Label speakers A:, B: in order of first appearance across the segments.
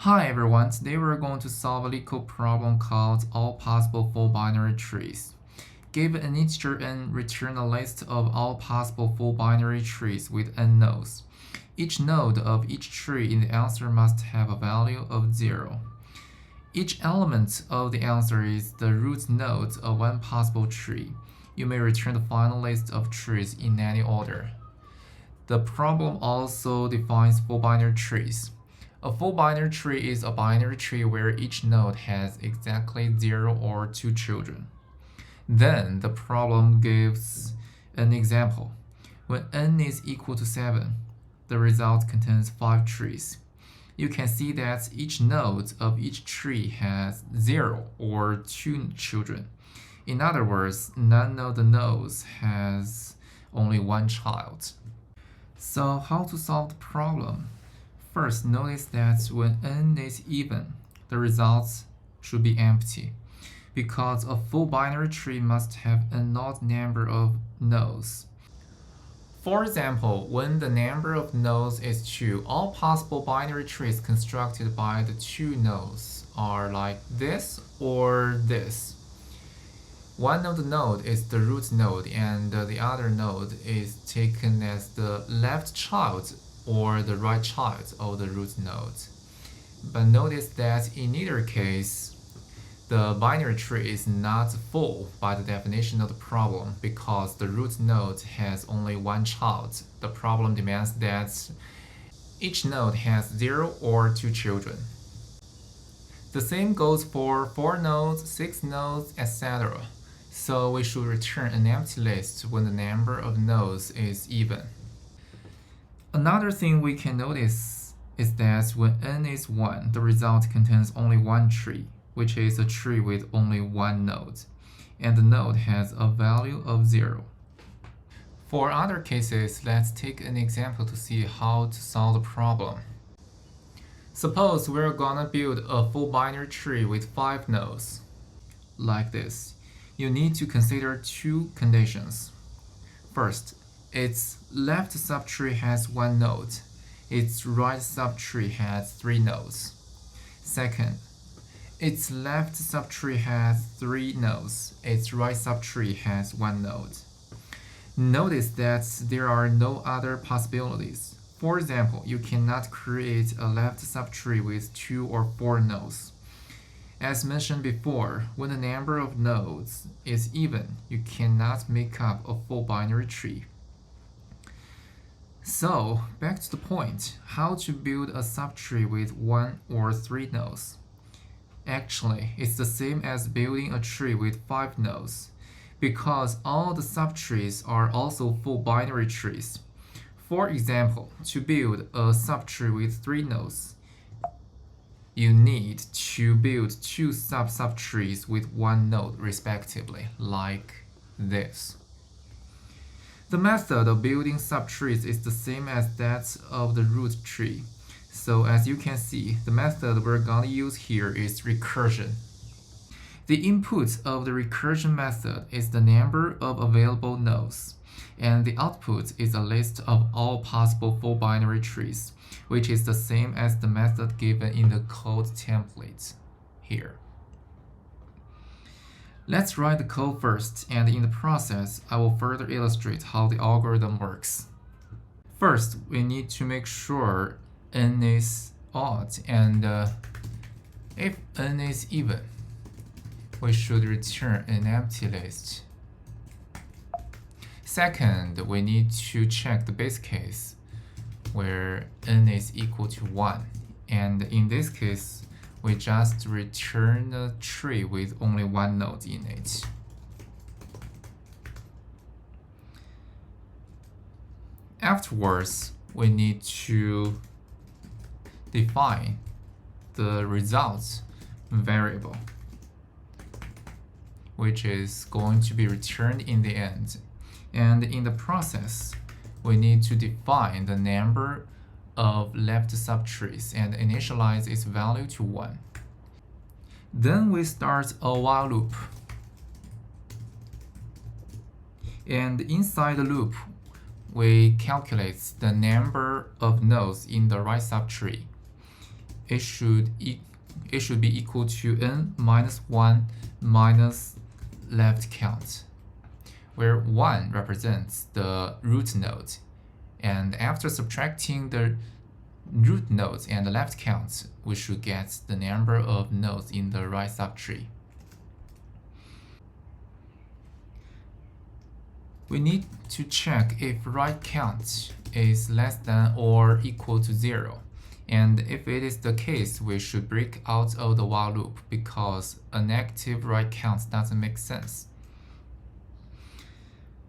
A: Hi everyone, today we're going to solve a Leetcode problem called all possible full binary trees. Give an integer n, return a list of all possible full binary trees with n nodes. Each node of each tree in the answer must have a value of 0. Each element of the answer is the root node of one possible tree. You may return the final list of trees in any order. The problem also defines full binary trees. A full binary tree is a binary tree where each node has exactly 0 or 2 children. Then the problem gives an example. When n is equal to 7, the result contains 5 trees. You can see that each node of each tree has 0 or 2 children. In other words, none of the nodes has only one child. So how to solve the problem? First, notice that when n is even, the results should be empty, because a full binary tree must have an odd number of nodes. For example, when the number of nodes is 2, all possible binary trees constructed by the 2 nodes are like this or this. One of the node is the root node and the other node is taken as the left child or the right child of the root node. But notice that in either case, the binary tree is not full by the definition of the problem because the root node has only one child. The problem demands that each node has 0 or 2 children. The same goes for 4 nodes, 6 nodes, etc. So we should return an empty list when the number of nodes is even. Another thing we can notice is that when n is 1, the result contains only one tree, which is a tree with only one node, and the node has a value of 0. For other cases, let's take an example to see how to solve the problem. Suppose we're gonna build a full binary tree with 5 nodes, like this. You need to consider 2 conditions. First, its left subtree has 1 node. Its right subtree has 3 nodes. Second, its left subtree has 3 nodes. Its right subtree has 1 node. Notice that there are no other possibilities. For example, you cannot create a left subtree with 2 or 4 nodes. As mentioned before, when the number of nodes is even, you cannot make up a full binary tree. So, back to the point, how to build a subtree with 1 or 3 nodes. Actually, it's the same as building a tree with 5 nodes, because all the subtrees are also full binary trees. For example, to build a subtree with 3 nodes, you need to build 2 subtrees with 1 node respectively, like this. The method of building subtrees is the same as that of the root tree. So as you can see, the method we're gonna use here is recursion. The input of the recursion method is the number of available nodes, and the output is a list of all possible full binary trees, which is the same as the method given in the code template here. Let's write the code first, and in the process, I will further illustrate how the algorithm works. First, we need to make sure n is odd, and if n is even, we should return an empty list. Second, we need to check the base case, where n is equal to 1, and in this case, we just return a tree with only 1 node in it. Afterwards, we need to define the results variable, which is going to be returned in the end. And in the process, we need to define the number of left subtrees and initialize its value to 1. Then we start a while loop. And inside the loop, we calculate the number of nodes in the right subtree. it should be equal to n minus 1 minus left count, where 1 represents the root node. And after subtracting the root nodes and the left count, we should get the number of nodes in the right subtree. We need to check if right count is less than or equal to 0. And if it is the case, we should break out of the while loop because a negative right count doesn't make sense.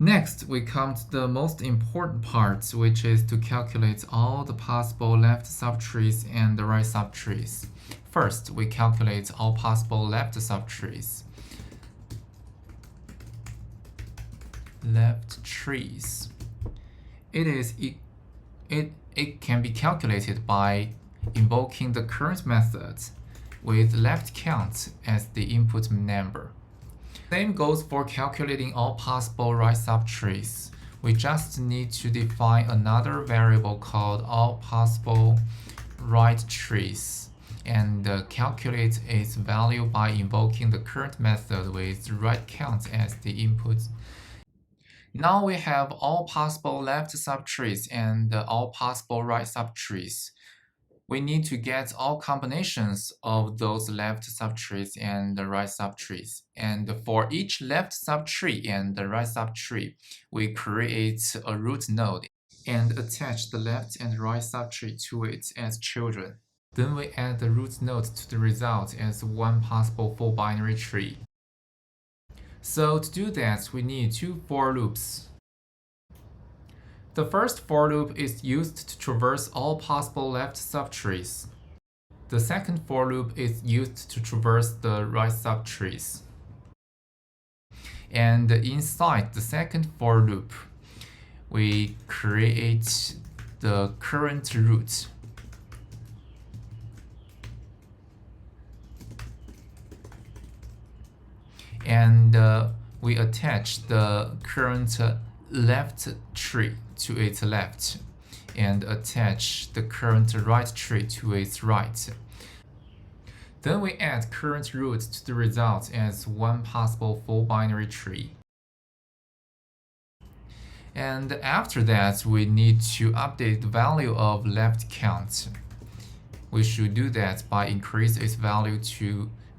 A: Next, we come to the most important part, which is to calculate all the possible left subtrees and the right subtrees. First, we calculate all possible left subtrees. Left trees. It can be calculated by invoking the current method with left count as the input number. Same goes for calculating all possible right subtrees. We just need to define another variable called all possible right trees and calculate its value by invoking the current method with right count as the input. Now we have all possible left subtrees and all possible right subtrees. We need to get all combinations of those left subtrees and the right subtrees. And for each left subtree and the right subtree, we create a root node and attach the left and right subtree to it as children. Then we add the root node to the result as one possible full binary tree. So to do that, we need two for loops. The first for loop is used to traverse all possible left subtrees. The second for loop is used to traverse the right subtrees. And inside the second for loop, we create the current root. And we attach the current left tree to its left and attach the current right tree to its right. Then we add current root to the result as one possible full binary tree. And after that, we need to update the value of left count. We should do that by increasing its value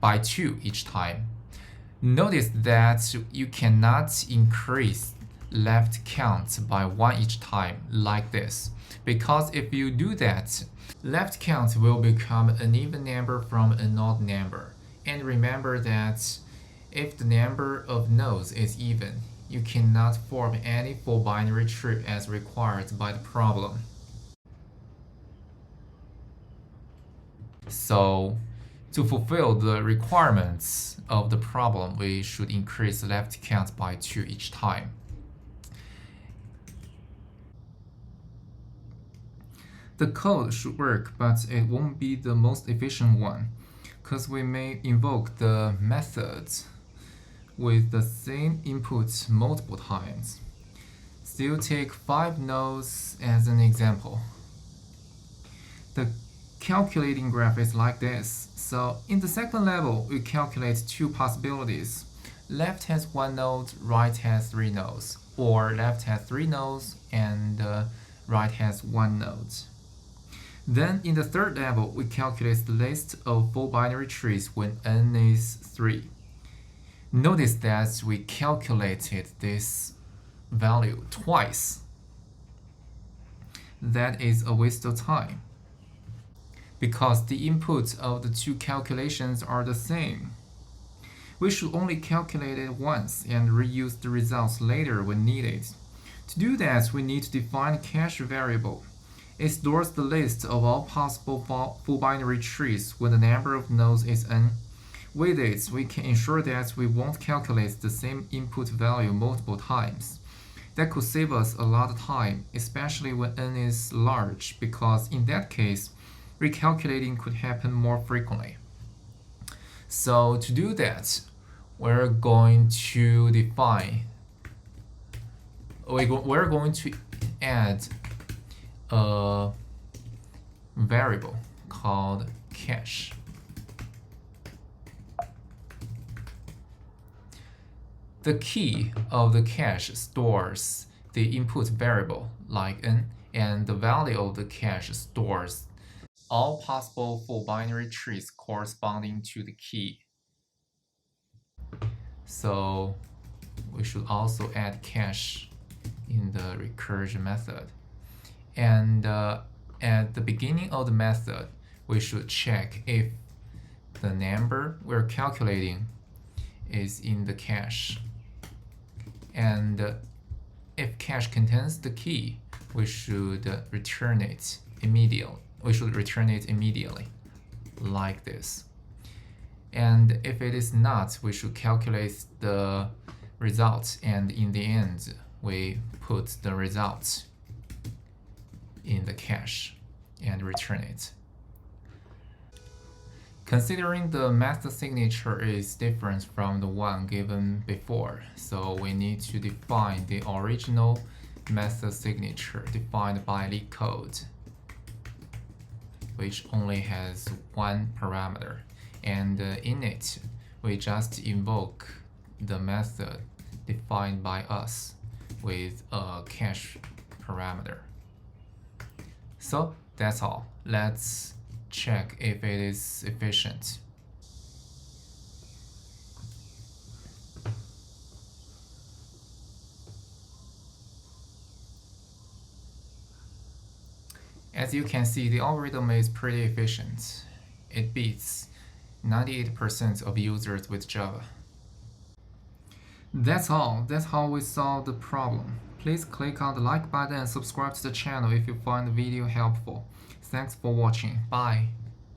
A: by 2 each time. Notice that you cannot increase left count by 1 each time like this, because if you do that, left count will become an even number from an odd number. And remember that if the number of nodes is even, you cannot form any full binary tree as required by the problem. So, to fulfill the requirements of the problem, we should increase left count by 2 each time. The code should work, but it won't be the most efficient one, because we may invoke the methods with the same inputs multiple times. Still take 5 nodes as an example. The calculating graph is like this. So in the second level, we calculate 2 possibilities. Left has 1 node, right has 3 nodes, or left has 3 nodes and right has 1 node. Then in the third level, we calculate the list of full binary trees when n is 3. Notice that we calculated this value twice. That is a waste of time, because the inputs of the 2 calculations are the same. We should only calculate it once and reuse the results later when needed. To do that, we need to define a cache variable. It stores the list of all possible full binary trees when the number of nodes is n. With it, we can ensure that we won't calculate the same input value multiple times. That could save us a lot of time, especially when n is large, because in that case, recalculating could happen more frequently. So to do that, we're going to add a variable called cache. The key of the cache stores the input variable, like n, and the value of the cache stores all possible full binary trees corresponding to the key. So we should also add cache in the recursion method. And at the beginning of the method, we should check if the number we're calculating is in the cache. And if cache contains the key, we should return it immediately. Like this. And if it is not, we should calculate the result, and in the end, we put the result in the cache and return it. Considering the method signature is different from the one given before, so we need to define the original method signature defined by Leetcode, which only has one parameter, and in it, we just invoke the method defined by us with a cache parameter. So that's all. Let's check if it is efficient. As you can see, the algorithm is pretty efficient. It beats 98% of users with Java. That's all. That's how we solve the problem. Please click on the like button and subscribe to the channel if you find the video helpful. Thanks for watching. Bye.